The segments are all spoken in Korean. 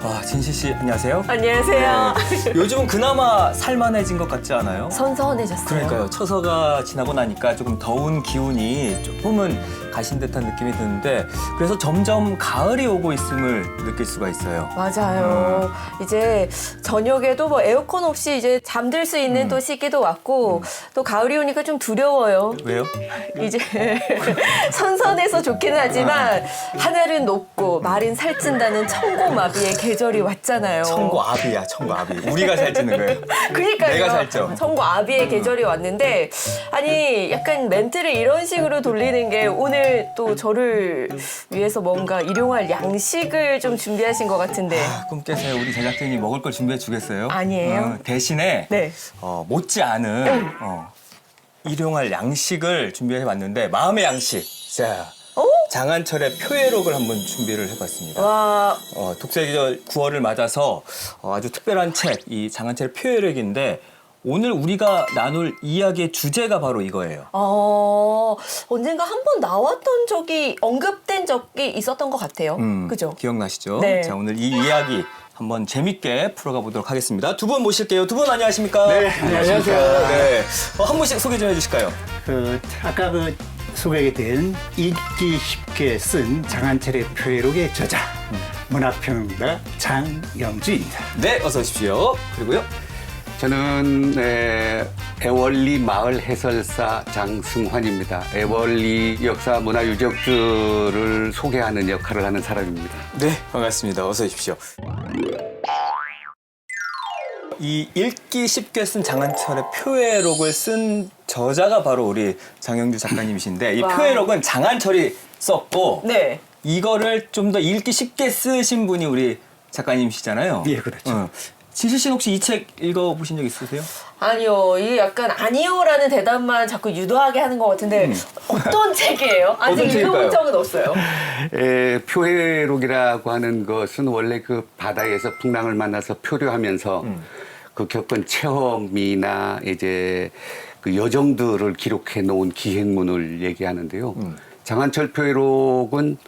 와, 진실 씨 안녕하세요. 안녕하세요. 네, 요즘은 그나마 살만해진 것 같지 않아요? 선선해졌어요. 그러니까요. 처서가 지나고 나니까 조금 더운 기운이 조금은 가신 듯한 느낌이 드는데 그래서 점점 가을이 오고 있음을 느낄 수가 있어요. 맞아요. 이제 저녁에도 뭐 에어컨 없이 이제 잠들 수 있는 또 시기도 왔고 또 가을이 오니까 좀 두려워요. 왜요? 이제 선선해서 좋기는 하지만 하늘은 높고 말은 살찐다는 청고마비의 계절이 왔잖아요. 청고아비야, 청고아비. 우리가 살찌는 거예요. 그러니까요. 내가 살쪄. 청고아비의 계절이 왔는데 아니 약간 멘트를 이런 식으로 돌리는 게 오늘 또 저를 위해서 뭔가 일용할 양식을 좀 준비하신 것 같은데 꿈 깨세요. 우리 제작진이 먹을 걸 준비해 주겠어요? 아니에요? 대신에 네. 못지않은 일용할 양식을 준비해 봤는데 마음의 양식. 자, 장한철의 표회록을 한번 준비를 해봤습니다. 와 독서계절 9월을 맞아서 아주 특별한 책, 이 장한철의 표회록인데 오늘 우리가 나눌 이야기의 주제가 바로 이거예요. 언젠가 한 번 나왔던 적이 언급된 적이 있었던 것 같아요. 그죠? 기억나시죠? 네. 자, 오늘 이 이야기 한번 재밌게 풀어가 보도록 하겠습니다. 두 분 모실게요. 두 분 안녕하십니까? 네, 안녕하세요. 네. 한 분씩 소개 좀 해주실까요? 아까 소개된 읽기 쉽게 쓴 장한철의 표회록의 저자, 문학평론가 장영주입니다. 네, 어서 오십시오. 그리고요. 저는 애월리 마을 해설사 장승환입니다. 애월리 역사 문화 유적들을 소개하는 역할을 하는 사람입니다. 네, 반갑습니다. 어서 오십시오. 이 읽기 쉽게 쓴 장한철의 표회록을 쓴 저자가 바로 우리 장영주 작가님이신데 이 와. 표회록은 장한철이 썼고 네. 이거를 좀 더 읽기 쉽게 쓰신 분이 우리 작가님이시잖아요. 예, 그렇죠. 진실 씨는 혹시 이 책 읽어보신 적 있으세요? 아니요. 이게 약간 아니요라는 대답만 자꾸 유도하게 하는 것 같은데 어떤 책이에요? 아직 어떤 책일까요? 읽어본 적은 없어요. 표회록이라고 하는 것은 원래 그 바다에서 풍랑을 만나서 표류하면서 그 겪은 체험이나 이제 그 여정들을 기록해 놓은 기행문을 얘기하는데요. 장한철 표회록은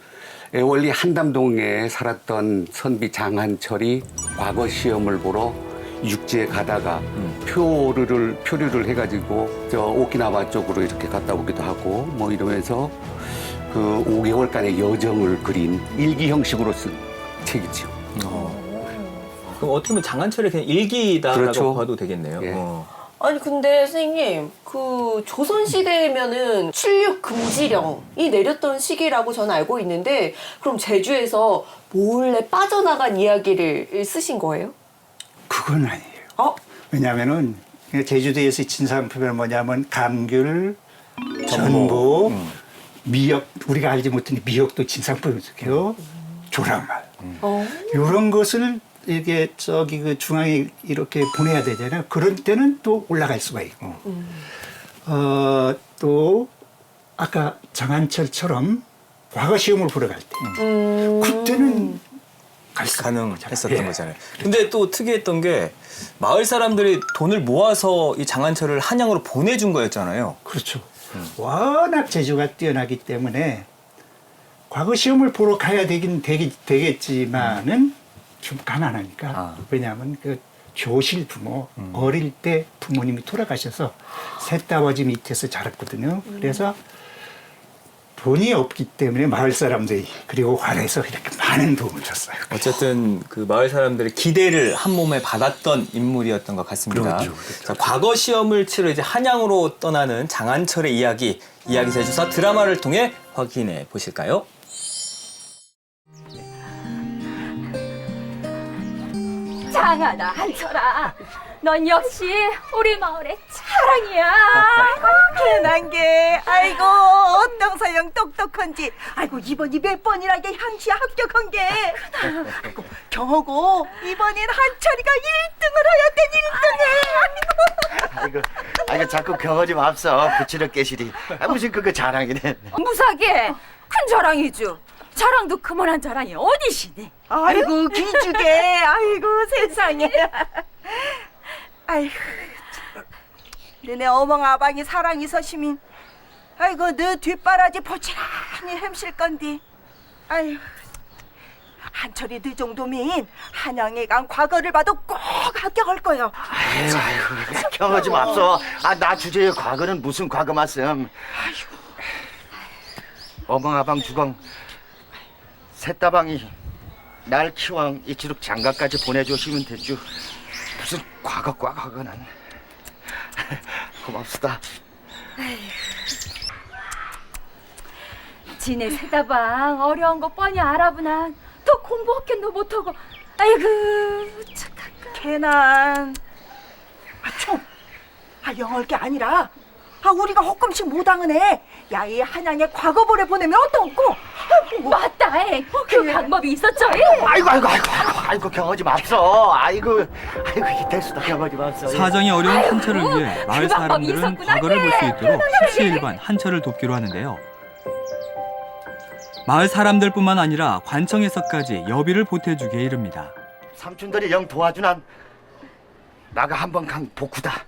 애월리 한담동에 살았던 선비 장한철이 과거 시험을 보러 육지에 가다가 표류를 해가지고 저 오키나와 쪽으로 이렇게 갔다 오기도 하고 뭐 이러면서 그 5개월간의 여정을 그린 일기 형식으로 쓴 책이죠. 그럼 어떻게 보면 장한철의 그냥 일기다라고 그렇죠. 봐도 되겠네요. 예. 아니 근데 선생님 그 조선시대에면은 출입 금지령이 내렸던 시기라고 저는 알고 있는데 그럼 제주에서 몰래 빠져나간 이야기를 쓰신 거예요? 그건 아니에요. 왜냐하면은 제주도에서 진상표면 뭐냐면 감귤, 전복, 미역, 우리가 알지 못한 미역도 진상표면서요. 조랑말. 이런 것을 이게 저기 그 중앙에 이렇게 보내야 되잖아요. 그런 때는 또 올라갈 수가 있고. 또 아까 장한철처럼 과거 시험을 보러 갈 때. 그때는 가능했었던 예. 거잖아요. 근데 또 특이했던 게 마을 사람들이 돈을 모아서 이 장한철을 한양으로 보내준 거였잖아요. 그렇죠. 워낙 재주가 뛰어나기 때문에 과거 시험을 보러 가야 되겠지만은 좀 가난하니까. 왜냐하면 그 조실 부모, 어릴 때 부모님이 돌아가셔서 셋 아버지 밑에서 자랐거든요. 그래서 돈이 없기 때문에 마을 사람들이 그리고 관에서 이렇게 많은 도움을 줬어요. 어쨌든 그 마을 사람들의 기대를 한 몸에 받았던 인물이었던 것 같습니다. 그렇죠. 자, 과거 시험을 치러 이제 한양으로 떠나는 장한철의 이야기 제주사 드라마를 통해 확인해 보실까요? 장하다 한철아, 넌 역시 우리 마을의 자랑이야. 흔한 게 아이고 어떤 서영 똑똑한지 아이고 이번이 몇 번이라게 향시에 합격한 게 아이고 경호고 이번엔 한철이가 1등을 아이고 자꾸 경어 좀 앞서 부치는 깨시리. 무슨 그거 자랑이네. 무사게 큰 자랑이죠. 자랑도 그만한 자랑이 어디시니? 아이고 기죽게 아이고 세상에 아이고 너네 어멍 아방이 사랑이 서시민 아이고 너 뒷바라지 포치라니 햄실 건디 아이고 한철이 네 정도면 한양에 간 과거를 봐도 꼭 합격할 거야. 아이고, 경허지 맙소. 나 주제에 과거는 무슨 과거 말씀. 어벙아방 주걱 셋다방이 날 키왕 이치룩 장가까지 보내주시면 됐죠. 무슨 과거는. 고맙습니다. 지네 세다방 어려운 거 뻔히 알아보나 더 공부하겠노 못하고 아이고 착하까. 걔난 총. 영어할 게 아니라 우리가 헛금씩 못당은 애 야이 한양에 과거보내 보내면 어떡고. 맞다 그 그래. 방법이 있었죠. 아이고 경허지 맙소. 아이고 이 됐수다 경허지 맙소. 사정이 어려운 한철을 위해 마을 그 방법이 사람들은 있었구나. 과거를 볼 수 있도록 십시일반 한철을 돕기로 하는데요. 마을 사람들뿐만 아니라 관청에서까지 여비를 보태주기에 이릅니다. 삼촌들이 영 도와주난 나가 한번 강 복구다.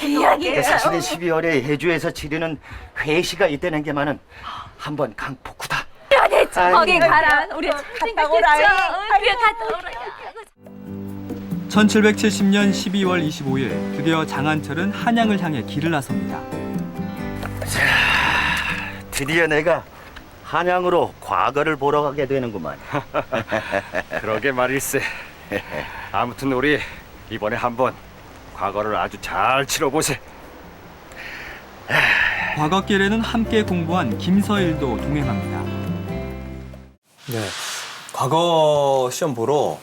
이야기. 사실은 12월에 해주에서 치르는 회시가 있다는 게 많은 한번 강 복구다. 그래 거기 가라 우리 갔다 오라이. 그래 갔다 오라. 1770년 12월 25일 드디어 장한철은 한양을 향해 길을 나섭니다. 드디어 내가 한양으로 과거를 보러 가게 되는구만. 그러게 말일세. 아무튼 우리 이번에 한번 과거를 아주 잘 치러보세. 과거길에는 함께 공부한 김서일도 동행합니다. 네. 과거 시험 보러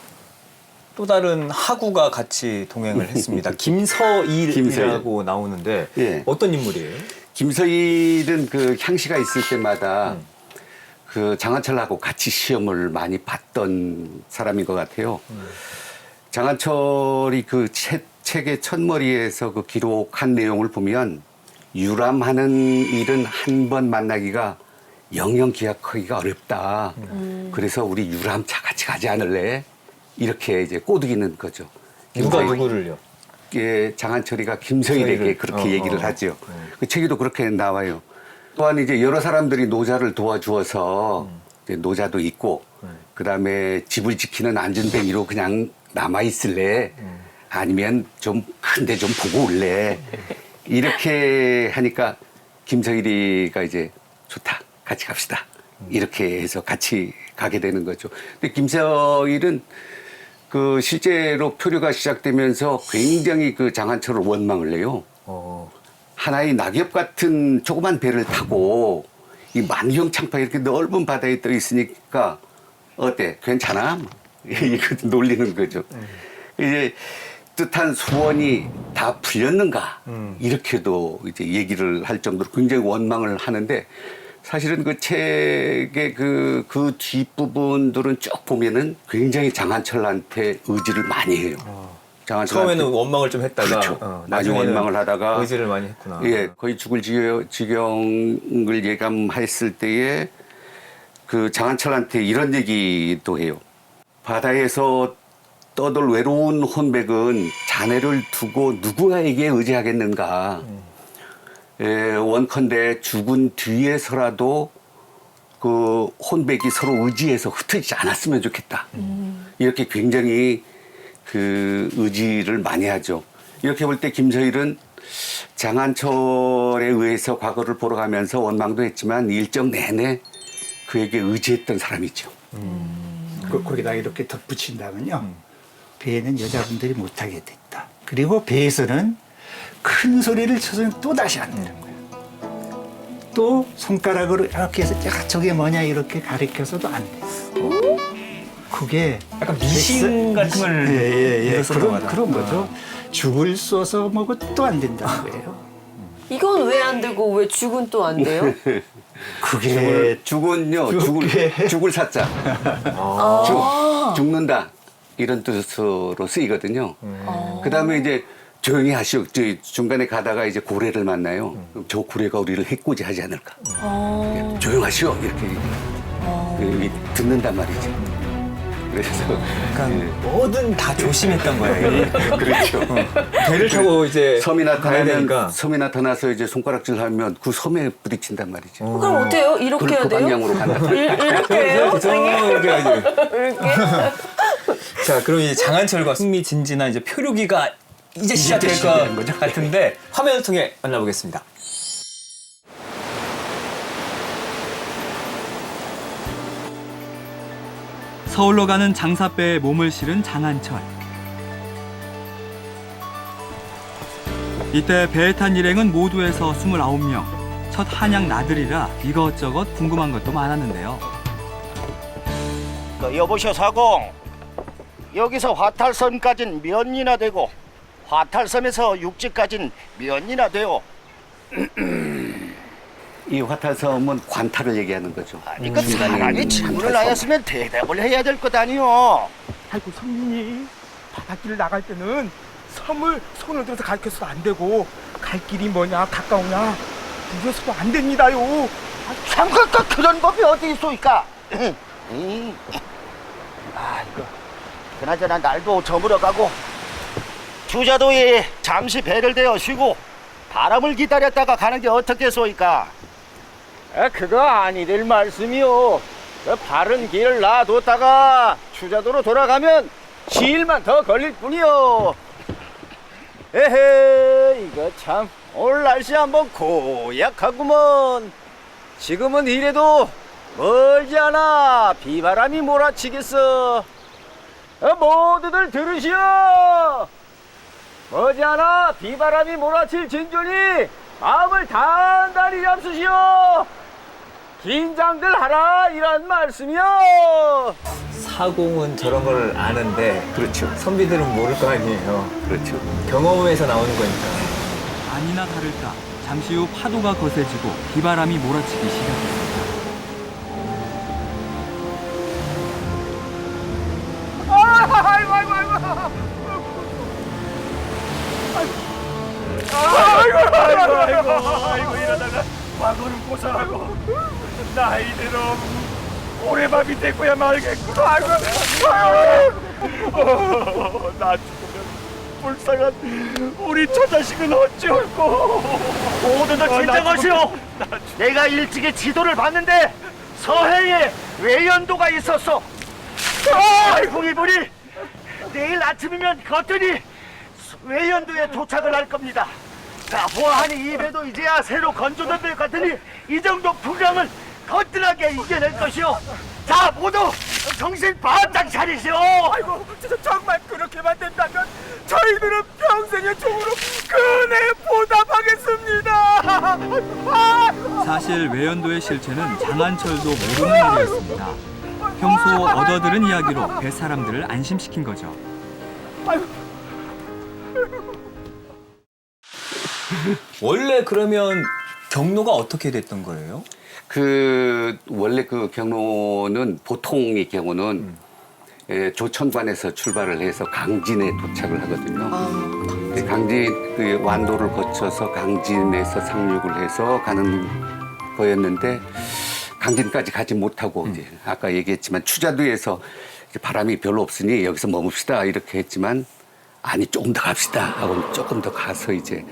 또 다른 하구가 같이 동행을 했습니다. 김서일이라고 나오는데 예. 어떤 인물이에요? 김서일은 그 향시가 있을 때마다 그 장한철하고 같이 시험을 많이 봤던 사람인 것 같아요. 장한철이 그 책의 첫머리에서 그 기록한 내용을 보면 유람하는 일은 한 번 만나기가 영영 기약하기가 어렵다. 그래서 우리 유람차 같이 가지 않을래? 이렇게 이제 꼬드기는 거죠. 누가 누구를요? 장한철이가 김서일에게 그렇게 얘기를 하죠. 그 책에도 그렇게 나와요. 또한 이제 여러 사람들이 노자를 도와주어서 이제 노자도 있고 그다음에 집을 지키는 안전뱅이로 그냥 남아 있을래? 아니면 좀 큰데 좀 보고 올래? 이렇게 하니까 김서일이가 이제 좋다. 같이 갑시다. 이렇게 해서 같이 가게 되는 거죠. 근데 김서일은 그 실제로 표류가 시작되면서 굉장히 그 장한철을 원망을 해요. 하나의 낙엽 같은 조그만 배를 타고 이 만경 창파 이렇게 넓은 바다에 떠 있으니까 어때? 괜찮아? 이거 놀리는 거죠. 이제 뜻한 소원이 다 풀렸는가? 이렇게도 이제 얘기를 할 정도로 굉장히 원망을 하는데 사실은 그 책의 그 뒷부분들은 쭉 보면은 굉장히 장한철한테 의지를 많이 해요. 처음에는 원망을 좀 했다가 그렇죠. 많이 나중에는 원망을 하다가 의지를 많이 했구나. 예, 거의 죽을 지경을 예감했을 때에 그 장한철한테 이런 얘기도 해요. 바다에서 떠돌 외로운 혼백은 자네를 두고 누구에게 의지하겠는가. 원컨대 죽은 뒤에서라도 그 혼백이 서로 의지해서 흩어지지 않았으면 좋겠다. 이렇게 굉장히 그 의지를 많이 하죠. 이렇게 볼 때 김서일은 장한철에 의해서 과거를 보러 가면서 원망도 했지만 일정 내내 그에게 의지했던 사람이죠. 거기다 이렇게 덧붙인다면요. 배에는 여자분들이 못하게 됐다. 그리고 배에서는 큰 소리를 쳐서는 또 다시 안 되는 거예요. 또 손가락으로 이렇게 해서 야, 저게 뭐냐 이렇게 가리켜서도 안 돼요. 그게 약간 미신 같은 걸 그런 거죠. 죽을 쏘서 먹어 또 안 된다는 거예요. 이건 왜 안 되고 왜 죽은 또 안 돼요? 그게 죽은요, 죽을 사자. 죽는다. 이런 뜻으로 쓰이거든요. 그 다음에 이제 조용히 하시오. 중간에 가다가 이제 고래를 만나요. 그럼 저 고래가 우리를 해코지 하지 않을까. 조용하시오. 이렇게 듣는단 말이죠. 그래서 그러니까 예. 뭐든 다 조심했던 거예요. 그렇죠. 배를 타고 이제 섬이 가야 나타나면 되니까. 섬이 나타나서 이제 손가락질 하면 그 섬에 부딪힌단 말이죠. 그럼 어때요? 이렇게 해야 그 돼요? 방향으로 간다. 이렇게 해요? 이렇게 하지. 이렇게? 자, 그럼 이제 장한철과 흥미진진한 이제 표류기가 이제 시작될 시작되는 것 같은데 화면을 통해 만나보겠습니다. 서울로 가는 장사배에 몸을 실은 장한철. 이때 배에 탄 일행은 모두 해서 29명. 첫 한양 나들이라 이것저것 궁금한 것도 많았는데요. 여보시오 사공, 여기서 화탈섬까진 몇 리나 되고 화탈섬에서 육지까진 몇 리나 돼요? 이 화탈섬은 관탈을 얘기하는 거죠. 아니 그 중간에 사람이 있는 질문을 관탈섬. 안 했으면 대답을 해야 될 것 아니오. 아이고 성민이 바닷길을 나갈 때는 섬을 손을 들어서 가르쳐서도 안 되고 갈 길이 뭐냐 가까우냐 물어서도 안 됩니다요. 참그 그런 법이 어디 있소이까? 그나저나 날도 저물어가고 주자도에 잠시 배를 대어 쉬고 바람을 기다렸다가 가는 게 어떻겠소이까? 그거 아니될 말씀이요. 그 바른 길을 놔뒀다가 주자도로 돌아가면 시일만 더 걸릴 뿐이요. 에헤, 이거 참 오늘 날씨 한번 고약하구먼. 지금은 이래도 멀지 않아 비바람이 몰아치겠어. 모두들 들으시오. 머지않아 비바람이 몰아칠 진주니 마음을 단단히 잡수시오. 긴장들 하라 이란 말씀이요. 사공은 저런 걸 아는데 그렇죠. 선비들은 모를 거 아니에요. 그렇죠. 경험에서 나오는 거니까. 아니나 다를까 잠시 후 파도가 거세지고 비바람이 몰아치기 시작했습니다. 아이고 이러다가 과거는 고사하고 나이대로 오래밥이 됐고야 말겠구나. 아이고 나 죽으면 불쌍한 우리 처자식은 어찌올꼬. 모두들 진정하시오. 내가 일찍이 지도를 봤는데 서해에 외연도가 있었어. 아이고 이분이 내일 아침이면 거뜬히 외연도에 도착을 할 겁니다. 자, 보아하니 이 배도 이제야 새로 건조된 배 같으니 이 정도 풍랑을 거뜬하게 이겨낼 것이오. 자, 모두 정신 바짝 차리시오. 아이고 진짜 정말 그렇게만 된다면 저희들은 평생의 종으로 그네 보답하겠습니다. 사실 외연도의 실체는 장한철도 모르는 일이었습니다. 평소 얻어들은 이야기로 배 사람들을 안심시킨 거죠. 원래 그러면 경로가 어떻게 됐던 거예요? 그 원래 그 경로는 보통의 경우는 조천관에서 출발을 해서 강진에 도착을 하거든요. 근데 강진 그 완도를 거쳐서 강진에서 상륙을 해서 가는 거였는데 강진까지 가지 못하고 이제 아까 얘기했지만 추자도에서 이제 바람이 별로 없으니 여기서 머뭅시다 이렇게 했지만 아니 조금 더 갑시다 하고 조금 더 가서 이제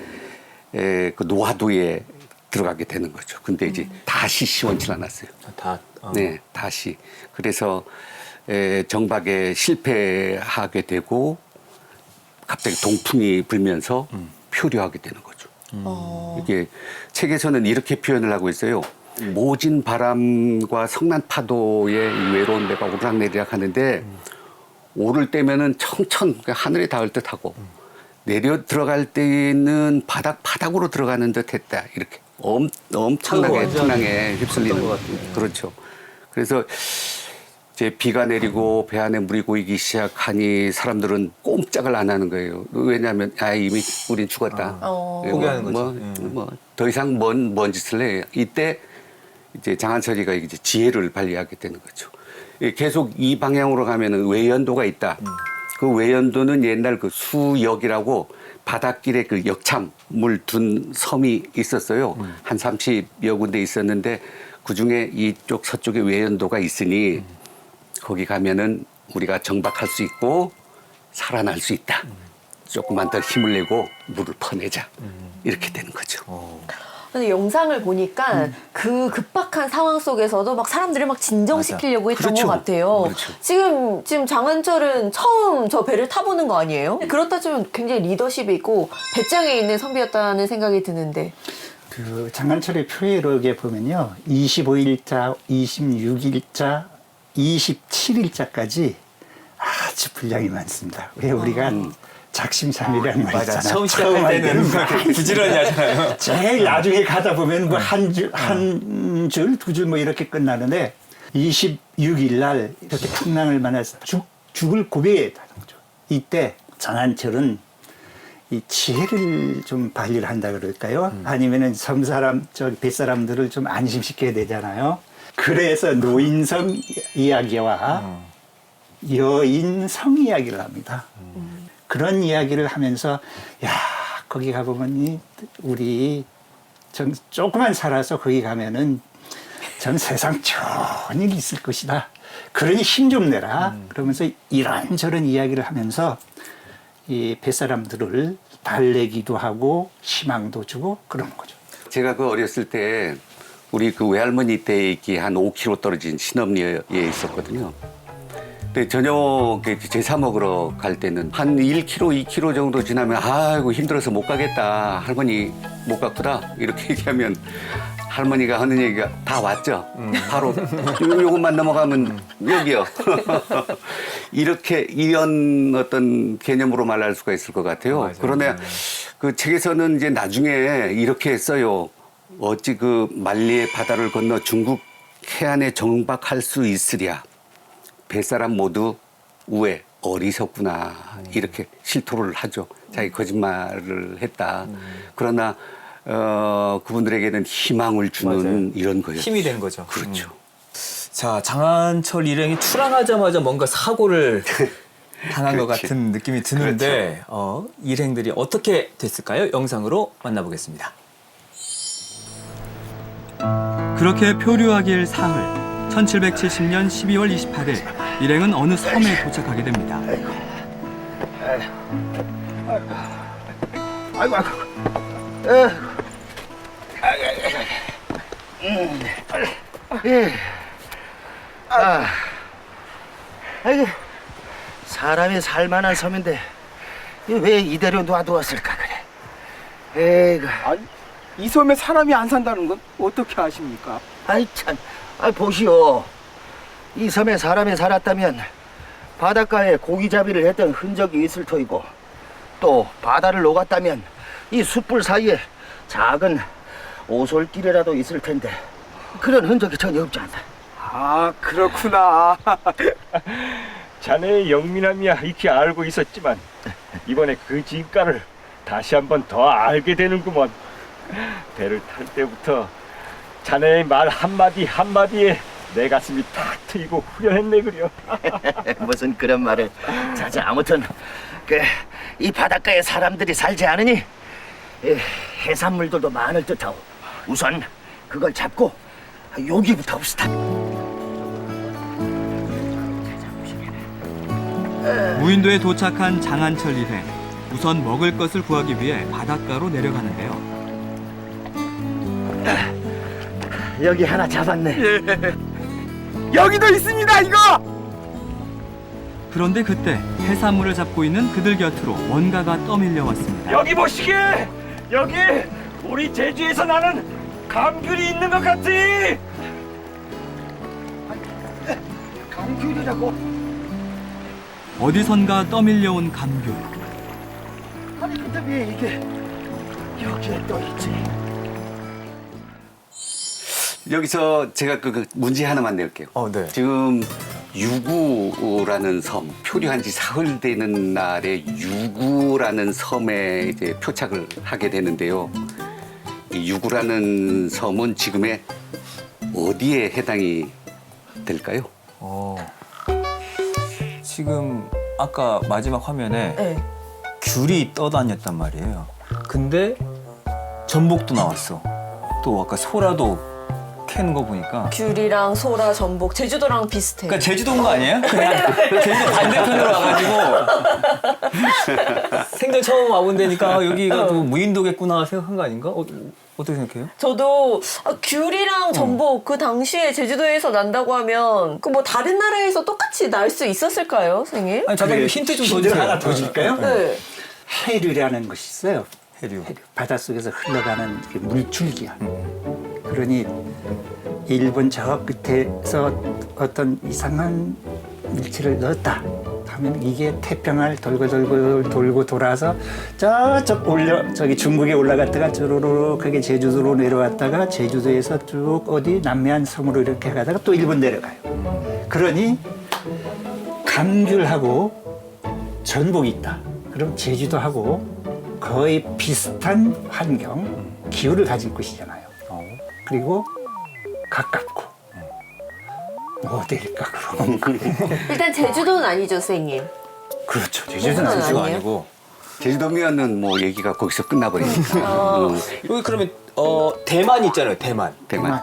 그 노하도에 들어가게 되는 거죠. 근데 이제 다시 시원치 않았어요. 네, 다시. 그래서 정박에 실패하게 되고 갑자기 동풍이 불면서 표류하게 되는 거죠. 이게 책에서는 이렇게 표현을 하고 있어요. 모진 바람과 성난 파도의 외로운 배가 오르락내리락 하는데 오를 때면은 청천 하늘에 닿을 듯하고 내려 들어갈 때는 바닥으로 들어가는 듯했다. 이렇게 엄청나게 풍랑에 휩쓸리는 것 같아요. 그렇죠. 그래서 이제 비가 내리고 배 안에 물이 고이기 시작하니 사람들은 꼼짝을 안 하는 거예요. 왜냐하면 이미 우린 죽었다. 포기하는 거죠. 더 이상 뭔 짓을 해. 이때 이제 장한철이가 이제 지혜를 발휘하게 되는 거죠. 계속 이 방향으로 가면은 외연도가 있다. 그 외연도는 옛날 그 수역이라고 바닷길에 그 역참물 둔 섬이 있었어요. 한 30여 군데 있었는데 그 중에 이쪽 서쪽에 외연도가 있으니 거기 가면은 우리가 정박할 수 있고 살아날 수 있다. 조금만 더 힘을 내고 물을 퍼내자. 이렇게 되는 거죠. 근데 영상을 보니까 그 급박한 상황 속에서도 막 사람들을 막 진정시키려고 했던 그렇죠. 것 같아요. 그렇죠. 지금 장한철은 처음 저 배를 타보는 거 아니에요? 그렇다 치면 굉장히 리더십이 있고 배짱에 있는 선비였다는 생각이 드는데. 그 장한철의 표회록에 보면요, 25일자, 26일자, 27일자까지 아주 분량이 많습니다. 왜 우리가 작심삼일이라는 말 맞아. 있잖아요. 처음 시작할 때는 부지런히 하잖아요. 제일 나중에 가다 보면 뭐 한 줄, 두 줄 뭐 이렇게 끝나는데 26일 날 이렇게 풍랑을 만나서 죽을 고비에 다는 거죠. 이때 장한철은 이 지혜를 좀 발휘를 한다 그럴까요? 아니면은 섬사람, 뱃사람들을 좀 안심시켜야 되잖아요. 그래서 노인성 이야기와 여인성 이야기를 합니다. 그런 이야기를 하면서 야, 거기 가보면 우리 전 조금만 살아서 거기 가면은 전 세상 좋은 일이 있을 것이다. 그러니 힘 좀 내라. 그러면서 이런저런 이야기를 하면서 이 뱃사람들을 달래기도 하고 희망도 주고 그런 거죠. 제가 그 어렸을 때 우리 그 외할머니 댁이 한 5km 떨어진 신업리에 있었거든요. 근데 저녁에 제사 먹으러 갈 때는 한 1km, 2km 정도 지나면 아이고 힘들어서 못 가겠다. 할머니 못 갔구나. 이렇게 얘기하면 할머니가 하는 얘기가 다 왔죠. 바로 요것만 넘어가면 여기요. 이런 어떤 개념으로 말할 수가 있을 것 같아요. 맞아요. 그러나 그 책에서는 이제 나중에 이렇게 써요. 어찌 그 만리의 바다를 건너 중국 해안에 정박할 수 있으랴. 뱃사람 모두 우에 어리석구나. 이렇게 실토를 하죠. 자기 거짓말을 했다. 그러나 그분들에게는 희망을 주는 맞아요. 이런 거였죠. 힘이 된 거죠. 그렇죠. 자, 장한철 일행이 출항하자마자 뭔가 사고를 당한 것 그렇지. 같은 느낌이 드는데 일행들이 어떻게 됐을까요? 영상으로 만나보겠습니다. 그렇게 표류하길 사흘 1770년 12월 28일 일행은 어느 섬에 도착하게 됩니다. 아이고. 아이고, 사람이 살만한 섬인데 왜 이대로 놔두었을까 그래. 에이구. 아니, 이 섬에 사람이 안 산다는 건 어떻게 아십니까? 아이 참, 보시오. 이 섬에 사람이 살았다면 바닷가에 고기잡이를 했던 흔적이 있을 터이고, 또 바다를 녹았다면 이 숯불 사이에 작은 오솔길이라도 있을 텐데 그런 흔적이 전혀 없지 않다. 아, 그렇구나. 자네의 영민함이야 익히 알고 있었지만 이번에 그 진가를 다시 한번 더 알게 되는구먼. 배를 탈 때부터 자네의 말 한마디 한마디에 내 가슴이 탁 트이고 후련했네 그려. 무슨 그런 말을. 자, 아무튼 이 바닷가에 사람들이 살지 않으니 해산물들도 많을 듯하오. 우선 그걸 잡고 여기부터 봅시다. 무인도에 도착한 장한철 일행. 우선 먹을 것을 구하기 위해 바닷가로 내려가는데요. 여기 하나 잡았네. 여기도 있습니다, 이거! 그런데 그때 해산물을 잡고 있는 그들 곁으로 뭔가가 떠밀려 왔습니다. 여기 보시게. 여기 우리 제주에서 나는 감귤이 있는 것 같지. 감귤이라고? 어디선가 떠밀려온 감귤. 아니 근데 왜 이게 여기에 떠 있지? 여기서 제가 그 문제 하나만 낼게요. 네. 지금 유구라는 섬, 표류한 지 사흘 되는 날에 유구라는 섬에 이제 표착을 하게 되는데요. 이 유구라는 섬은 지금의 어디에 해당이 될까요? 지금 아까 마지막 화면에 네. 귤이 떠다녔단 말이에요. 근데 전복도 나왔어. 또 아까 소라도 캐는 거 보니까. 귤이랑 소라, 전복, 제주도랑 비슷해. 그러니까 제주도인 거 아니에요? 그냥 제주도 반대편으로 와가지고 생전 처음 와본 데니까 여기가 또 무인도겠구나 생각한 거 아닌가? 어떻게 생각해요? 저도 귤이랑 전복 그 당시에 제주도에서 난다고 하면 그 뭐 다른 나라에서 똑같이 날 수 있었을까요, 선생님? 아니 잠깐 그래, 힌트 좀 더 힌트를 주세요. 하나 더 줄까요? 네. 해류라는 것이 있어요. 해류. 바닷속에서 흘러가는 그 물줄기야. 그러니 일본 저 끝에서 어떤 이상한 물질을 넣었다 하면 이게 태평을 돌고 돌아서 저쪽 저기 중국에 올라갔다가 쪼로로 그게 제주도로 내려왔다가 제주도에서 쭉 어디 남해안 섬으로 이렇게 가다가 또 일본 내려가요. 그러니 감귤하고 전복이 있다. 그럼 제주도하고 거의 비슷한 환경, 기후를 가진 곳이잖아요. 그리고 가깝고 어디일까 그럼? 일단 제주도는 아니죠, 선생님. 그렇죠. 제주도는 아니죠. 아니죠. 아니고. 제주도면은 뭐 얘기가 거기서 끝나버리니까. 여기 그러면 대만 있잖아요. 대만. 대만.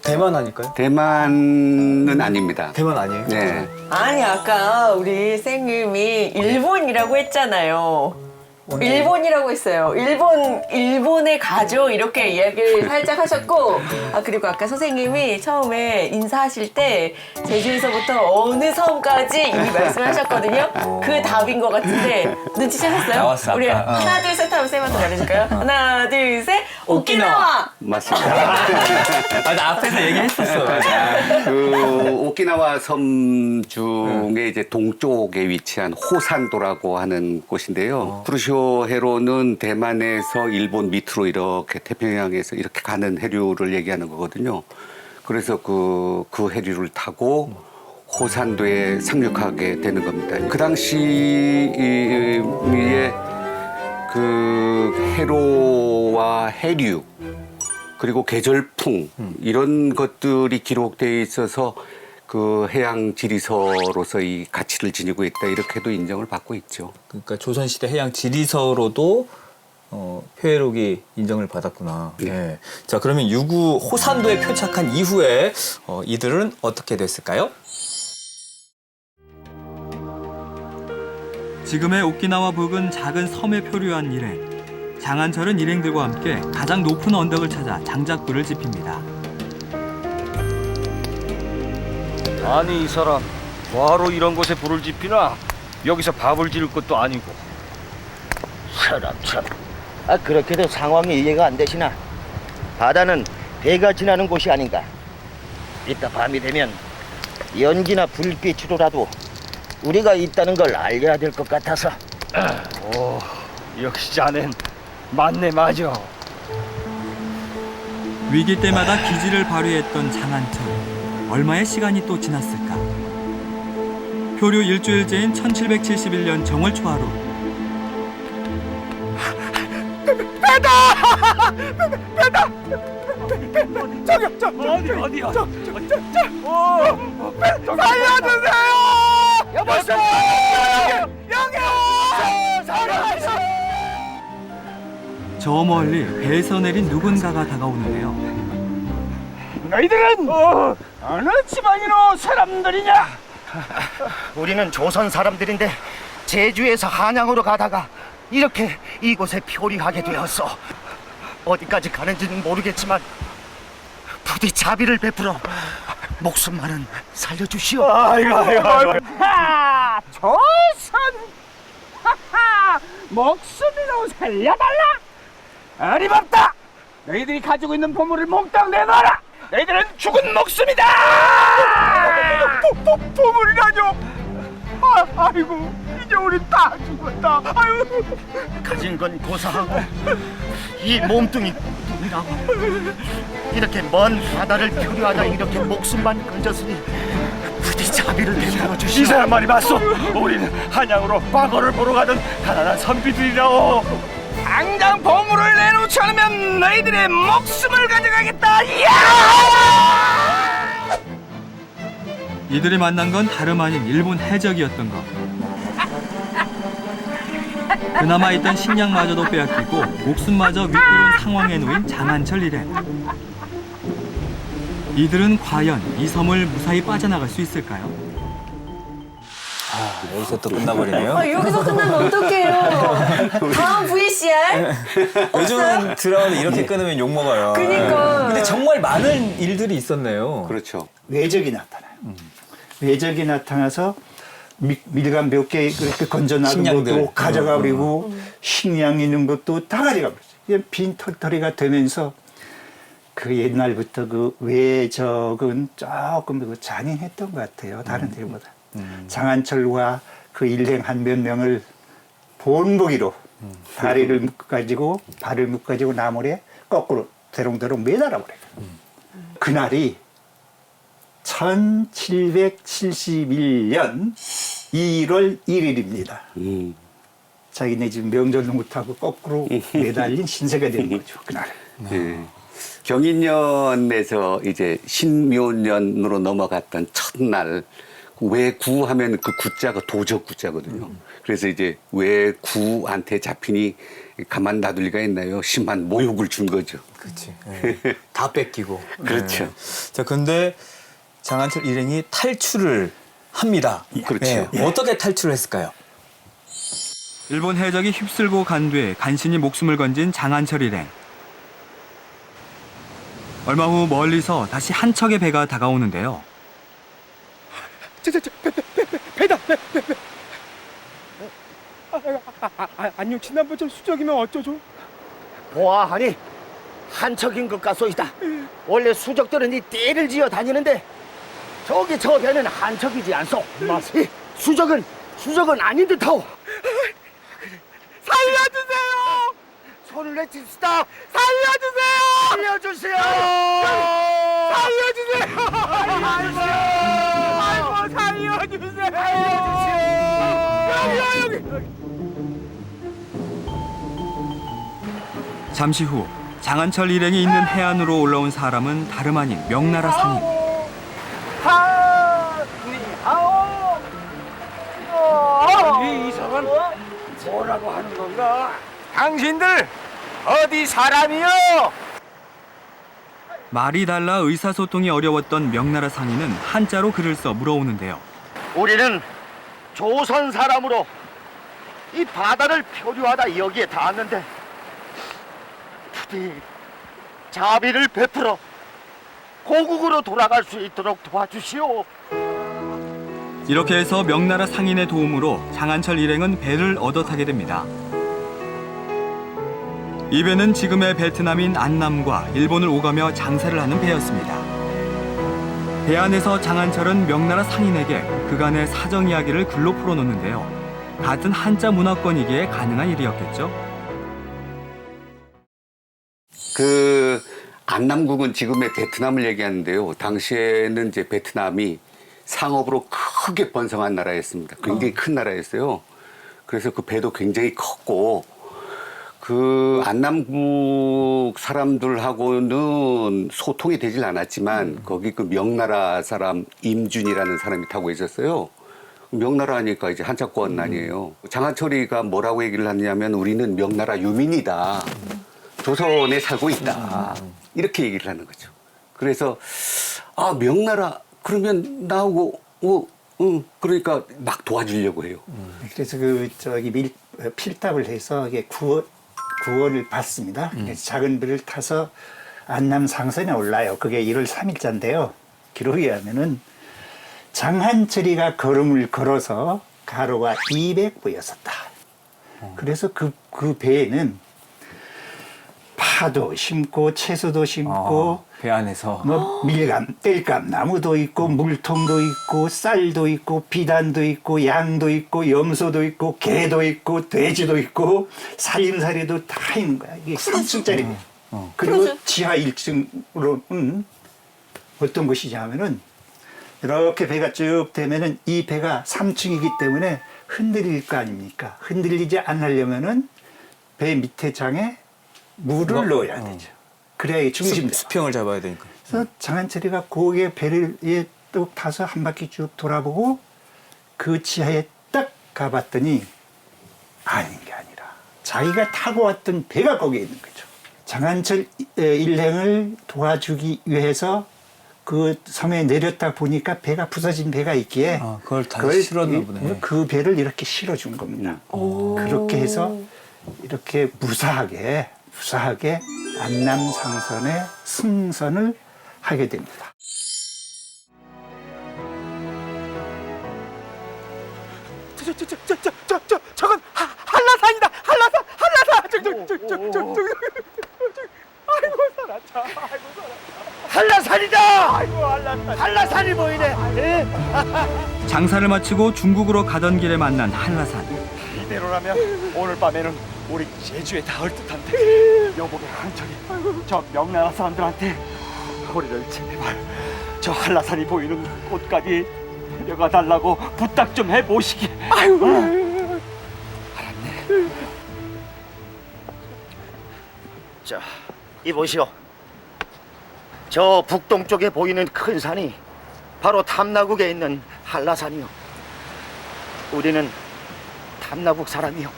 대만 아닐까요? 대만은 아닙니다. 대만 아니에요? 네. 아니 아까 우리 선생님이 일본이라고 했잖아요. 일본이라고 했어요. 일본에 가죠. 이렇게 이야기를 살짝 하셨고, 그리고 아까 선생님이 처음에 인사하실 때 제주에서부터 어느 섬까지 이미 말씀하셨거든요. 그 답인 것 같은데 눈치채셨어요? 나왔어, 우리 아까. 하나 둘 셋 하면 쌤한테 말해줄까요? 하나 둘 셋. 오키나와. 맞습니다. 나 앞에서 얘기했었어. 맞아. 그 오키나와 섬 중에 이제 동쪽에 위치한 호산도라고 하는 곳인데요. 쿠로시오 해로는 대만에서 일본 밑으로 이렇게 태평양에서 이렇게 가는 해류를 얘기하는 거거든요. 그래서 그 해류를 타고 호산도에 상륙하게 되는 겁니다. 그 당시에 그 해로와 해류 그리고 계절풍 이런 것들이 기록되어 있어서 그 해양 지리서로서 이 가치를 지니고 있다 이렇게도 인정을 받고 있죠. 그러니까 조선시대 해양 지리서로도 표해록이 인정을 받았구나. 네. 자, 그러면 유구 호산도에 표착한 이후에 이들은 어떻게 됐을까요? 지금의 오키나와 북은 작은 섬에 표류한 일행. 장한철은 일행들과 함께 가장 높은 언덕을 찾아 장작불을 지핍니다. 아니 이 사람 뭐하러 이런 곳에 불을 지피나? 여기서 밥을 지을 것도 아니고. 사람 참. 그렇게도 상황이 이해가 안 되시나? 바다는 배가 지나는 곳이 아닌가? 이따 밤이 되면 연기나 불빛으로라도 우리가 있다는 걸 알려야 될 것 같아서. 오, 역시 자넨 맞네 맞아. 위기 때마다 기지를 발휘했던 장한철. 얼마의 시간이 또 지났을까? 표류 일주일째인 1771년 정월 초하루. 어디야? 살려주세요! 여보세요! 저 멀리 배에서 내린 누군가가 다가오는데요. 너희들은 어느 지방이노 사람들이냐? 우리는 조선 사람들인데 제주에서 한양으로 가다가 이렇게 이곳에 표류하게 되었어. 어디까지 가는지는 모르겠지만 부디 자비를 베풀어 목숨만은 살려주시오. 아이고. 하! 조선! 하하! 목숨이라도 살려달라! 어림없다! 너희들이 가지고 있는 보물을 몽땅 내놔라! 너희들은 죽은 목숨이다! 보물이라뇨? 아이고, 이제 우리 다 죽었다. 아이고. 가진 건 고사하고 이 몸뚱이 뿐이라고. 이렇게 먼 바다를 표류하다 이렇게 목숨만 건졌으니 부디 자비를 베풀어 주시오. 이 사람 말이 맞소. 우리는 한양으로 과거를 보러 가던 가난한 선비들이라오. 당장 보물을 내놓지 않으면 너희들의 목숨을 가져가겠다. 이야! 이들이 만난 건 다름 아닌 일본 해적이었던 것. 그나마 있던 식량마저도 빼앗기고 목숨마저 위태로운 상황에 놓인 장한철 일행. 이들은 과연 이 섬을 무사히 빠져나갈 수 있을까요? 여기서 또 끝나버리네요. 여기서 끝나면 어떡해요? 다음 VCR? 요즘은 드라마도 이렇게 끊으면 욕먹어요. 그러니까. 근데 정말 많은 일들이 있었네요. 그렇죠. 외적이 나타나요. 외적이 나타나서 밀감 몇 개 그렇게 건져놔둔 식량들. 것도 가져가 버리고 식량 있는 것도 다 가져가 버렸어요. 빈 털터리가 되면서 그 옛날부터 그 외적은 조금 그 잔인했던 것 같아요. 다른 데보다. 장한철과 그 일행 한 몇 명을 본보기로 다리를 묶어가지고 발을 묶어가지고 나무에 거꾸로 대롱대롱 매달아 버려요. 그날이 1771년 2월 1일입니다. 자기네 지금 명절도 못하고 거꾸로 매달린 신세가 되는 거죠. 그날. 네. 경인년에서 이제 신묘년으로 넘어갔던 첫날 외구하면 그 구자가 도적 구자거든요. 그래서 이제 외구한테 잡히니 가만 놔둘 리가 있나요? 심한 모욕을 준 거죠. 그렇지. 다 뺏기고. 그렇죠. 자, 근데 장한철 일행이 탈출을 합니다. 그렇죠. 어떻게 탈출을 했을까요? 일본 해적이 휩쓸고 간 뒤에 간신히 목숨을 건진 장한철 일행. 얼마 후 멀리서 다시 한 척의 배가 다가오는데요. 배다. 아니요, 지난번처럼 수적이면 어쩌죠? 보아하니 한 척인 것 같소이다. 원래 수적들은 이 떼를 지어 다니는데 저기 저 배는 한 척이지 않소. 이 수적은 아닌 듯하오. 살려주세요! 손을 내칩시다. 살려주세요! 살려주세요. 살려주세요! 잠시 후 장한철 일행이 있는 해안으로 올라온 사람은 다름 아닌 명나라 상인. 이 이상은 뭐라고 하는 건가? 당신들 어디 사람이요? 말이 달라 의사소통이 어려웠던 명나라 상인은 한자로 글을 써 물어오는데요. 우리는 조선 사람으로 이 바다를 표류하다 여기에 닿았는데 부디 자비를 베풀어 고국으로 돌아갈 수 있도록 도와주시오. 이렇게 해서 명나라 상인의 도움으로 장한철 일행은 배를 얻어 타게 됩니다. 이 배는 지금의 베트남인 안남과 일본을 오가며 장사를 하는 배였습니다. 배 안에서 장한철은 명나라 상인에게 그간의 사정 이야기를 글로 풀어놓는데요. 같은 한자 문화권이기에 가능한 일이었겠죠. 그 안남국은 지금의 베트남을 얘기하는데요. 당시에는 이제 베트남이 상업으로 크게 번성한 나라였습니다. 굉장히 큰 나라였어요. 그래서 그 배도 굉장히 컸고 그 안남국 사람들하고는 소통이 되질 않았지만 거기 그 명나라 사람 임준이라는 사람이 타고 있었어요. 명나라 하니까 이제 한자권 아니에요. 장한철이가 뭐라고 얘기를 하냐면 우리는 명나라 유민이다. 조선에 살고 있다. 이렇게 얘기를 하는 거죠. 그래서 아 명나라 그러면 나오고 그러니까 막 도와주려고 해요. 그래서 그 저기 필답을 해서 이게 구원을 받습니다. 그래서 작은 배를 타서 안남 상선에 올라요. 그게 1월 3일자인데요. 기록에 의하면은 장한철이가 걸음을 걸어서 가로가 200보였었다. 그래서 그 배에는 파도 심고 채소도 심고 배 안에서 뭐 밀감, 땔감 나무도 있고 물통도 있고 쌀도 있고 비단도 있고 양도 있고 염소도 있고 개도 있고 돼지도 있고 살림살이도 다 있는 거야. 이게 3층짜리. 그리고 지하 1층으로는 어떤 것이냐 하면은 이렇게 배가 쭉 되면은 이 배가 3층이기 때문에 흔들릴 거 아닙니까? 흔들리지 않으려면은 배 밑에 장에 물을 넣어야 되죠. 그래야 이 중심 수평을 잡아야 되니까. 그래서 장한철이가 고개 배를 또 타서 한 바퀴 쭉 돌아보고 그 지하에 딱 가봤더니 아닌 게 아니라 자기가 타고 왔던 배가 거기에 있는 거죠. 장한철 일행을 도와주기 위해서 그 섬에 내렸다 보니까 배가 부서진 배가 있기에 그걸 다 실었나 보네. 그 배를 이렇게 실어준 겁니다. 그렇게 해서 이렇게 무사하게 안남상선의 승선을 하게 됩니다. 저건 한라산이다. 한라산. 아이고 살았다. 한라산이다. 아이고 한라산. 한라산이 보이네. 예? 장사를 마치고 중국으로 가던 길에 만난 한라산. 이대로라면 오늘 밤에는 우리 제주에 닿을 듯한데 여보게 한척이 저 명나라 사람들한테 우리를 제발 저 한라산이 보이는 곳까지 데려가 달라고 부탁 좀 해보시게. 아이고. 알았네. 자, 이보시오. 저 북동쪽에 보이는 큰 산이 바로 탐나국에 있는 한라산이요. 우리는 탐나국 사람이요.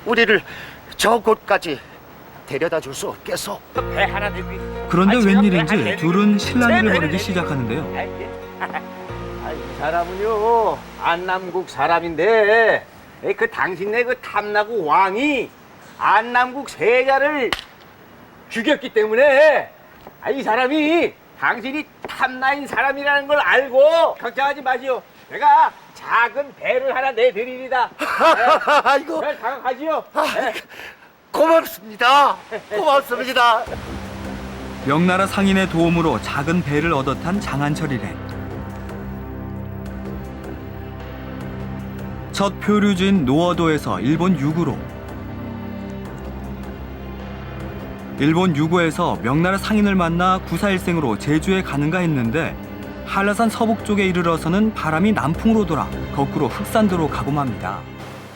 우리를 저 곳까지 데려다 줄 수 없겠소? 배 하나 들고. 그런데 웬일인지 둘은 실랑이를 벌이기 시작하는데요. 이 사람은요 안남국 사람인데 그 당신네 그 탐나국 왕이 안남국 세자를 죽였기 때문에 이 사람이 당신이 탐나인 사람이라는 걸 알고 걱정하지 마시오. 내가 작은 배를 하나 내드리리다. 아이고. 잘 생각하시오. 고맙습니다. 고맙습니다. 명나라 상인의 도움으로 작은 배를 얻어 탄 장한철 일행. 첫 표류지인 노어도에서 일본 유구로, 일본 유구에서 명나라 상인을 만나 구사일생으로 제주에 가는가 했는데 한라산 서북 쪽에 이르러서는 바람이 남풍으로 돌아 거꾸로 흑산도로 가고 맙니다.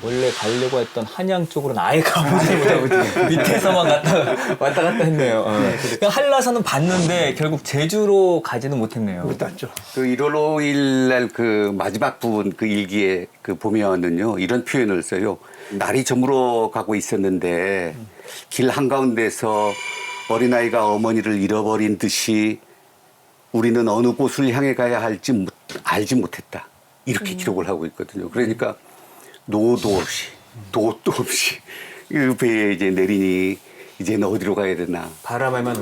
원래 가려고 했던 한양 쪽으로는 아예 가보지 못하고 밑에서만 왔다 갔다 했네요. 그러니까 한라산은 봤는데 결국 제주로 가지는 못했네요. 못했죠. 그 1월 5일 날 그 마지막 부분 그 일기에 그 보면은요 이런 표현을 써요. 날이 저물어 가고 있었는데 길 한가운데서 어린아이가 어머니를 잃어버린 듯이 우리는 어느 곳을 향해 가야 할지 알지 못했다. 이렇게 기록을 하고 있거든요. 그러니까 노도 없이 돛도 없이 이 배에 이제 내리니 이제는 어디로 가야 되나. 바람에만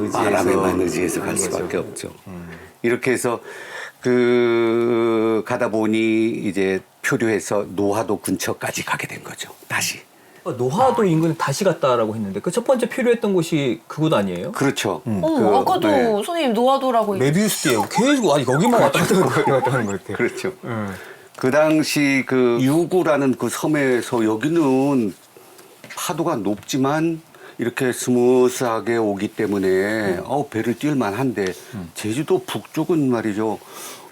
의지해서 갈 수밖에 없죠. 이렇게 해서 그 가다 보니 이제 표류해서 노하도 근처까지 가게 된 거죠. 다시. 노하도 인근에 다시 갔다라고 했는데 그 첫 번째 표류했던 곳이 그곳 아니에요? 그렇죠. 아까도 네. 선생님 노하도라고 메비우스띠예요. 계속 여기만 왔다 갔다 하는 것 같아요. 그렇죠. 그 당시 그 유구라는 그 섬에서 여기는 파도가 높지만 이렇게 스무스하게 오기 때문에 배를 뛸 만한데 제주도 북쪽은 말이죠.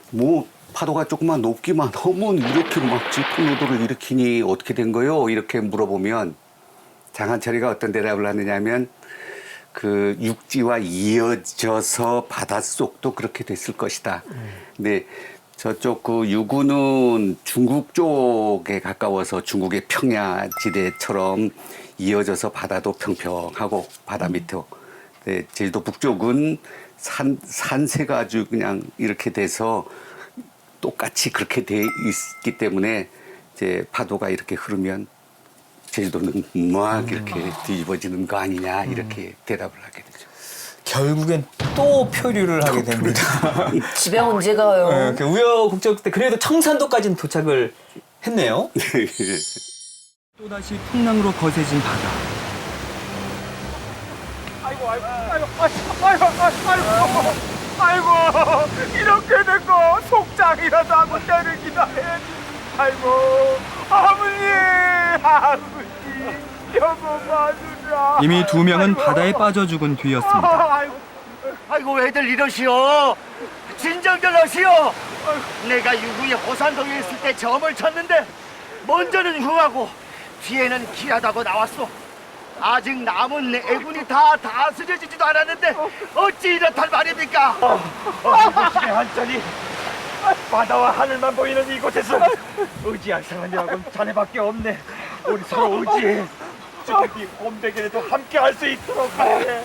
뭐 파도가 조금만 높기만 하면 이렇게 막 질풍노도를 일으키니 어떻게 된 거요? 이렇게 물어보면 장한철이가 어떤 대답을 하느냐면 그 육지와 이어져서 바닷속도 그렇게 됐을 것이다. 근데 저쪽 그 유구는 중국 쪽에 가까워서 중국의 평야지대처럼 이어져서 바다도 평평하고 바다 밑으로. 네, 제주도 북쪽은 산세가 아주 그냥 이렇게 돼서 똑같이 그렇게 돼 있기 때문에 이제 파도가 이렇게 흐르면 제주도는 막 이렇게 뒤집어지는 거 아니냐 이렇게 대답을 하게 되죠. 결국엔 또 표류를 하게 됩니다. 집에 언제 가요? 우여곡절 때 그래도 청산도까지는 도착을 했네요. 또다시 풍랑으로 거세진 바다. 아이고 이렇게 된 거 속장이라도 하고 때리기나 해야지. 아이고 아버지 여보 마누라. 이미 두 명은 바다에 빠져 죽은 뒤였습니다. 아이고 왜들 이러시오? 진정들 하시오. 내가 유구의 호산동에 있을 때 점을 쳤는데 먼저는 흥하고 뒤에는 기하다고 나왔소. 아직 남은 애군이 다 쓰러지지도 않았는데 어찌 이렇단 말입니까? 집에 한전이 바다와 하늘만 보이는 이곳에서 의지할 사람이라고는 자네밖에 없네. 우리 서로 의지해. 저기 꼼대길에도 함께 할 수 있도록 해.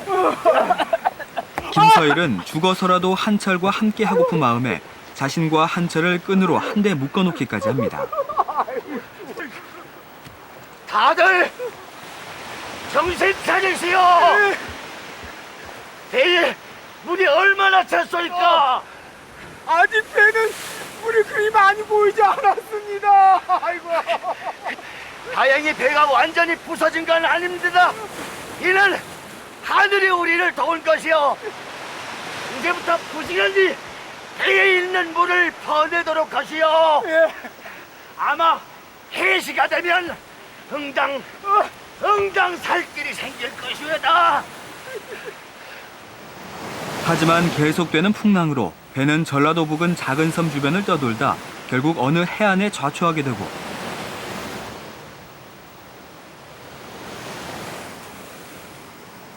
김 이서일은 죽어서라도 한철과 함께 하고픈 마음에 자신과 한철을 끈으로 한데 묶어놓기까지 합니다. 다들 정신 차리시오. 배에 물이 얼마나 찼소이까? 아직 배는 물이 그리 많이 보이지 않았습니다. 아이고. 다행히 배가 완전히 부서진 건 아닙니다. 이는 하늘이 우리를 도운 것이요. 이제부터 부지런히 배에 있는 물을 퍼내도록 하시오. 예. 아마 해시가 되면 응당 살 길이 생길 것이오다. 하지만 계속되는 풍랑으로 배는 전라도 부근 작은 섬 주변을 떠돌다 결국 어느 해안에 좌초하게 되고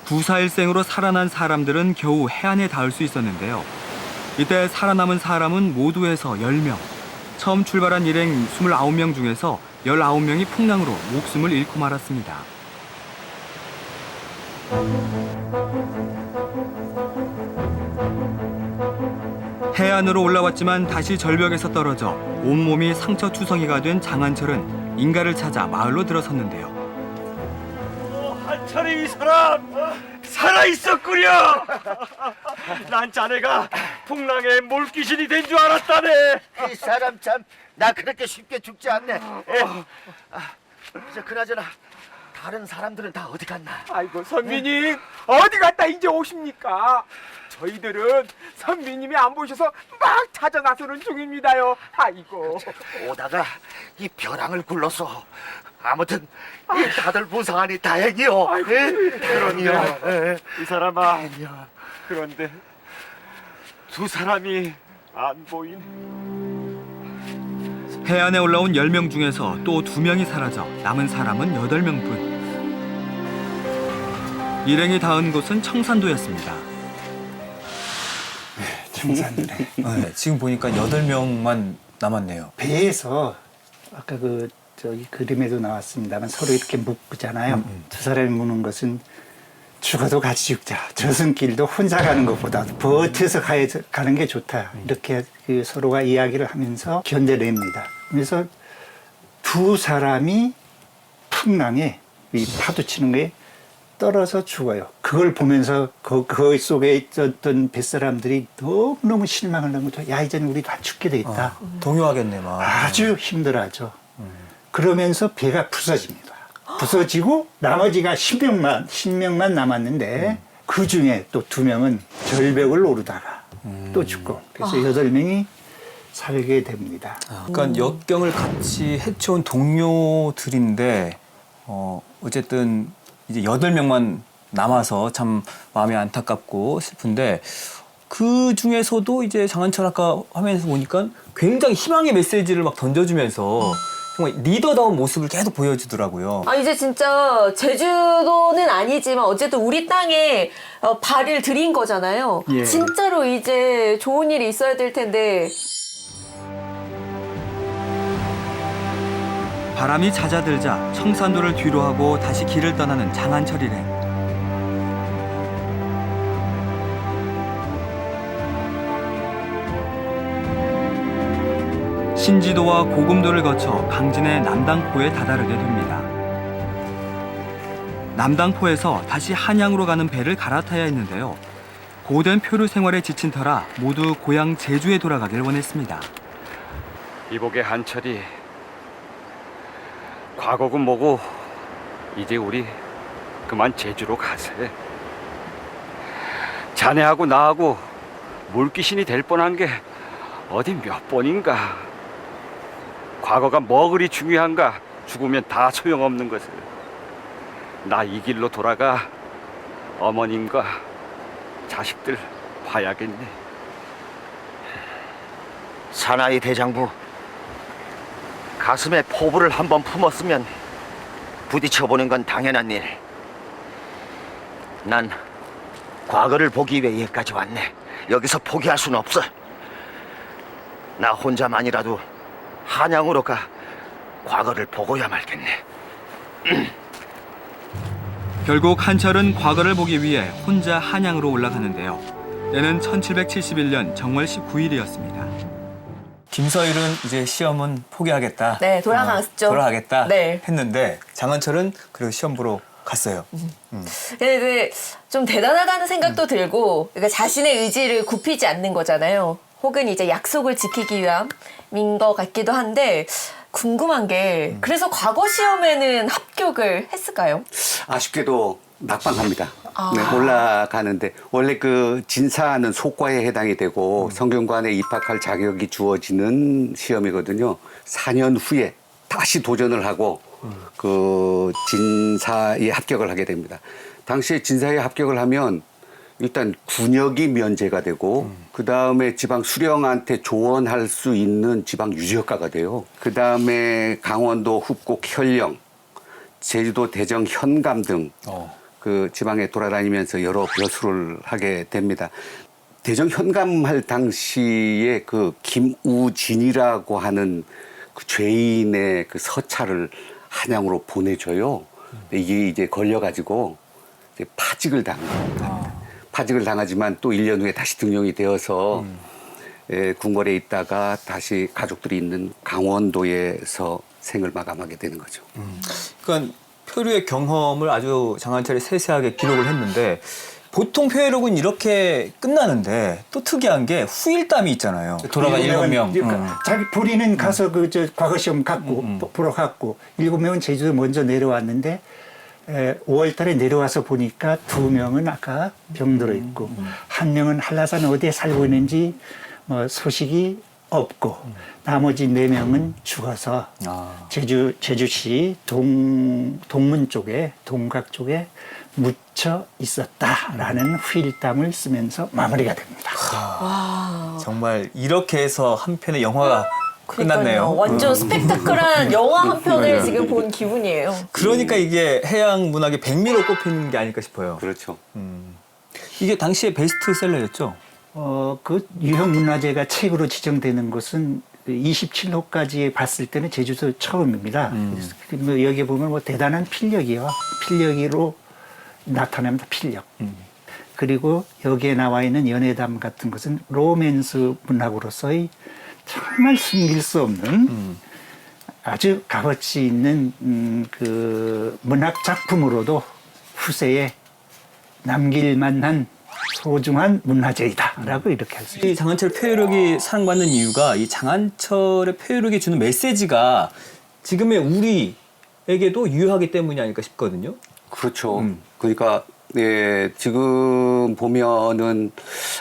구사일생으로 살아난 사람들은 겨우 해안에 닿을 수 있었는데요. 이때 살아남은 사람은 모두 해서 10명. 처음 출발한 일행 29명 중에서 19명이 풍랑으로 목숨을 잃고 말았습니다. 해안으로 올라왔지만 다시 절벽에서 떨어져 온몸이 상처투성이가 된 장한철은 인가를 찾아 마을로 들어섰는데요. 한철이 이 사람 살아있었구려. 난 자네가 풍랑의 몰귀신이 된 줄 알았다네. 이 사람 참 나 그렇게 쉽게 죽지 않네. 이제 그나저나 다른 사람들은 다 어디 갔나? 아이고 선비님 어디 갔다 이제 오십니까? 저희들은 선비님이 안 보셔서 막 찾아 나서는 중입니다요. 아이고. 오다가 이 벼랑을 굴러서 아무튼 이 다들 무사하니 다행이요. 그런데 이 사람아, 그런데 두 사람이 안 보이네. 해안에 올라온 10명 중에서 또 2명이 사라져 남은 사람은 8명뿐. 일행이 닿은 곳은 청산도였습니다. 청산도네. 네, 지금 보니까 8명만 남았네요. 배에서 아까 그 저기 그림에도 나왔습니다만 서로 이렇게 묶잖아요. 두 사람이 무는 것은 죽어도 같이 죽자. 저승길도 혼자 가는 것보다 버텨서 가는 게 좋다. 이렇게 그 서로가 이야기를 하면서 견뎌냅니다. 그래서 두 사람이 풍랑에 이 파도 치는 거에 떨어져 죽어요. 그걸 보면서 그 속에 있었던 뱃사람들이 너무너무 실망을 한 거죠. 야, 이제는 우리도 안 죽게 되겠다. 동요하겠네, 막. 아주 힘들어하죠. 그러면서 배가 부서집니다. 부서지고 나머지가 10명만 남았는데 그 중에 또 2명은 절벽을 오르다가 또 죽고 그래서 8명이 살게 됩니다. 그러니까 역경을 같이 헤쳐온 동료들인데 어쨌든 이제 8명만 남아서 참 마음이 안타깝고 슬픈데 그 중에서도 이제 장한철 아까 화면에서 보니까 굉장히 희망의 메시지를 막 던져주면서 정말 리더다운 모습을 계속 보여주더라고요. 아, 이제 진짜 제주도는 아니지만 어쨌든 우리 땅에 발을 들인 거잖아요. 예. 진짜로 이제 좋은 일이 있어야 될 텐데. 바람이 잦아들자 청산도를 뒤로 하고 다시 길을 떠나는 장한철 일행. 신지도와 고금도를 거쳐 강진의 남당포에 다다르게 됩니다. 남당포에서 다시 한양으로 가는 배를 갈아타야 했는데요. 고된 표류 생활에 지친 터라 모두 고향 제주에 돌아가길 원했습니다. 이복의 한철이 과거군 뭐고 이제 우리 그만 제주로 가세. 자네하고 나하고 물귀신이 될 뻔한 게 어디 몇 번인가. 과거가 뭐 그리 중요한가. 죽으면 다 소용없는 것을. 나 이 길로 돌아가 어머님과 자식들 봐야겠네. 사나이 대장부, 가슴에 포부를 한번 품었으면 부딪혀보는 건 당연한 일. 난 과거를 보기 위해 여기까지 왔네. 여기서 포기할 수는 없어. 나 혼자만이라도 한양으로 가 과거를 보고야 말겠네. 결국 한철은 과거를 보기 위해 혼자 한양으로 올라가는데요. 때는 1771년 정월 19일이었습니다. 김서일은 이제 시험은 포기하겠다. 네, 돌아갔죠. 돌아가겠다 네. 했는데 장한철은 그리고 시험 보러 갔어요. 근데 좀 대단하다는 생각도 들고, 그러니까 자신의 의지를 굽히지 않는 거잖아요. 혹은 이제 약속을 지키기 위함인 것 같기도 한데, 궁금한 게 그래서 과거 시험에는 합격을 했을까요? 아쉽게도 낙방합니다. 아. 네, 올라가는데 원래 그 진사는 속과에 해당이 되고 성균관에 입학할 자격이 주어지는 시험이거든요. 4년 후에 다시 도전을 하고 그 진사에 합격을 하게 됩니다. 당시에 진사에 합격을 하면 일단 군역이 면제가 되고 그 다음에 지방 수령한테 조언할 수 있는 지방 유력가가 돼요. 그 다음에 강원도 흡곡 현령, 제주도 대정 현감 등 그 지방에 돌아다니면서 여러 벼슬을 하게 됩니다. 대정 현감할 당시에 그 김우진이라고 하는 그 죄인의 그 서찰을 한양으로 보내줘요. 이게 이제 걸려가지고 이제 파직을 당합니다. 파직을 당하지만 또 1년 후에 다시 등용이 되어서 궁궐에 있다가 다시 가족들이 있는 강원도에서 생을 마감하게 되는 거죠. 그러니까 표류의 경험을 아주 장한철이 세세하게 기록을 했는데 보통 표류록은 이렇게 끝나는데 또 특이한 게 후일담이 있잖아요. 돌아간 7명. 자기 부리는 가서 그 저 과거 시험 갖고 보러 갔고 7명은 제주도 먼저 내려왔는데 5월달에 내려와서 보니까 2명은 아까 병들어 있고 1명은 한라산 어디에 살고 있는지 뭐 소식이 없고 나머지 4명은 죽어서 제주시 동문 쪽에 동각 쪽에 묻혀 있었다라는 후일담을 쓰면서 마무리가 됩니다. 정말 이렇게 해서 한 편의 영화가 끝났네요. 완전 스펙타클한 영화 한 편을 지금 본 기분이에요. 그러니까 이게 해양 문학의 백미로 꼽히는 게 아닐까 싶어요. 그렇죠. 이게 당시에 베스트셀러였죠. 그 유형문화재가 책으로 지정되는 것은 27호까지 봤을 때는 제주도 처음입니다. 뭐 여기 보면 뭐 대단한 필력으로 나타납니다. 필력. 그리고 여기에 나와 있는 연애담 같은 것은 로맨스 문학으로서의 정말 숨길 수 없는 아주 값어치 있는 그 문학 작품으로도 후세에 남길 만한 소중한 문화재이다라고 이렇게 할 수 있습니다. 이 장한철 표류록이 사랑받는 이유가 이 장한철의 표류록이 주는 메시지가 지금의 우리에게도 유효하기 때문이 아닐까 싶거든요. 그렇죠. 그러니까 지금 보면은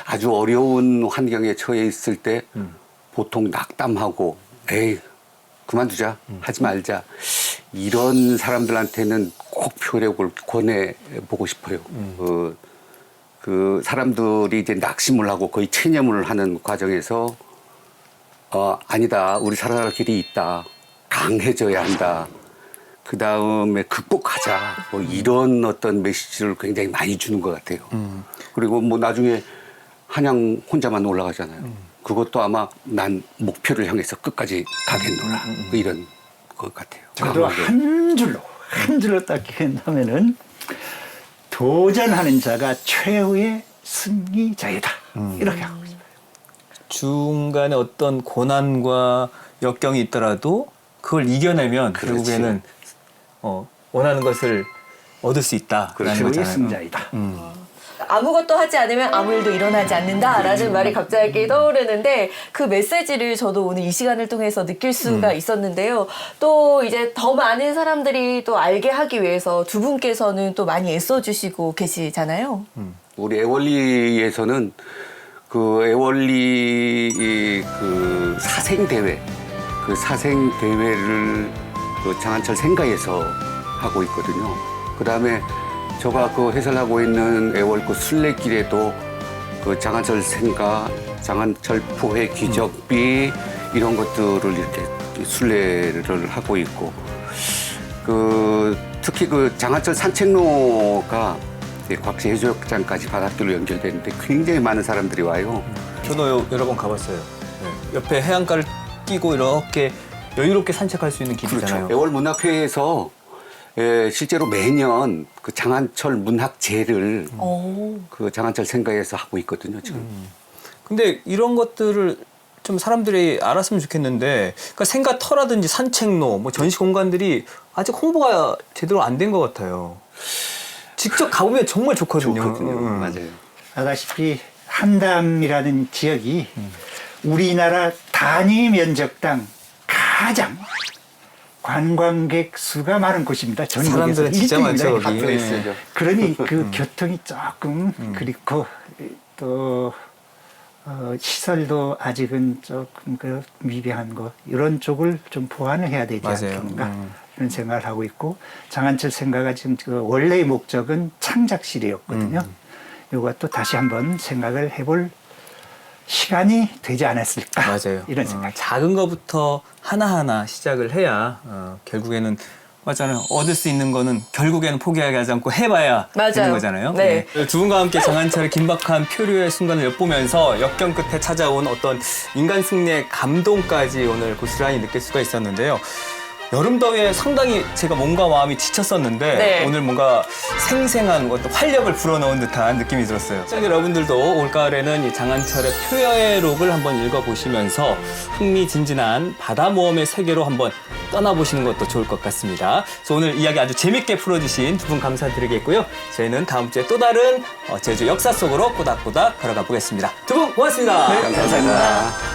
아주 어려운 환경에 처해 있을 때 보통 낙담하고 에이 그만두자 하지 말자 이런 사람들한테는 꼭 표류록을 권해보고 싶어요. 그 사람들이 이제 낙심을 하고 거의 체념을 하는 과정에서 아니다 우리 살아갈 길이 있다 강해져야 한다 그 다음에 극복하자 뭐 이런 어떤 메시지를 굉장히 많이 주는 것 같아요. 그리고 뭐 나중에 한양 혼자만 올라가잖아요. 그것도 아마 난 목표를 향해서 끝까지 가겠노라 뭐 이런 것 같아요. 저도 한 줄로 딱 기억한다면은 도전하는 자가 최후의 승리자이다. 이렇게 하고 있습니다. 중간에 어떤 고난과 역경이 있더라도 그걸 이겨내면 그렇지. 결국에는 원하는 것을 얻을 수 있다라는 최후의 거잖아요. 승자이다. 아무것도 하지 않으면 아무 일도 일어나지 않는다라는 말이 갑자기 떠오르는데 그 메시지를 저도 오늘 이 시간을 통해서 느낄 수가 있었는데요. 또 이제 더 많은 사람들이 또 알게 하기 위해서 두 분께서는 또 많이 애써주시고 계시잖아요. 우리 애월리에서는 그 애월리 그 사생대회, 그 사생대회를 그 장한철 생가에서 하고 있거든요. 그 다음에 제가 그 해설하고 있는 애월구 순례길에도 그 장한철 생가, 장한철 포회 기적비 이런 것들을 이렇게 순례를 하고 있고 그 특히 그 장한철 산책로가 곽지 해수욕장까지 바닷길로 연결되는데 굉장히 많은 사람들이 와요. 저도 여러 번 가봤어요. 네. 옆에 해안가를 끼고 이렇게 여유롭게 산책할 수 있는 길이잖아요. 그렇죠. 애월문학회에서 예, 실제로 매년 그 장한철 문학제를 그 장한철 생가에서 하고 있거든요, 지금. 근데 이런 것들을 좀 사람들이 알았으면 좋겠는데, 그러니까 생가터라든지 산책로, 뭐 전시 공간들이 아직 홍보가 제대로 안 된 것 같아요. 직접 가보면 정말 좋거든요. 맞아요. 아다시피 한담이라는 지역이 우리나라 단위 면적당 가장 관광객 수가 많은 곳입니다. 전국에서 사람들은 진짜 1등입니다. 많죠, 이게. 거기. 네. 그러니 그 교통이 조금 그렇고 또 시설도 아직은 조금 그 미비한 거 이런 쪽을 좀 보완을 해야 되지 맞아요. 않겠는가 이런 생각을 하고 있고 장한철 생가가 지금 그 원래의 목적은 창작실이었거든요. 요거 또 다시 한번 생각을 해볼 시간이 되지 않았을까 맞아요. 이런 생각. 작은 것부터 하나하나 시작을 해야 결국에는 맞잖아요. 얻을 수 있는 거는 결국에는 포기하지 않고 해봐야 맞아요. 되는 거잖아요. 네. 두 분과 함께 장한철의 긴박한 표류의 순간을 엿보면서 역경 끝에 찾아온 어떤 인간 승리의 감동까지 오늘 고스란히 느낄 수가 있었는데요. 여름 더위에 상당히 제가 몸과 마음이 지쳤었는데 네. 오늘 뭔가 생생한 어떤 활력을 불어넣은 듯한 느낌이 들었어요. 시청자 여러분들도 올가을에는 이 장한철의 표여록을 한번 읽어보시면서 흥미진진한 바다 모험의 세계로 한번 떠나보시는 것도 좋을 것 같습니다. 그래서 오늘 이야기 아주 재밌게 풀어주신 두 분 감사드리겠고요. 저희는 다음 주에 또 다른 제주 역사 속으로 꼬닥꼬닥 걸어가 보겠습니다. 두 분 고맙습니다. 감사합니다.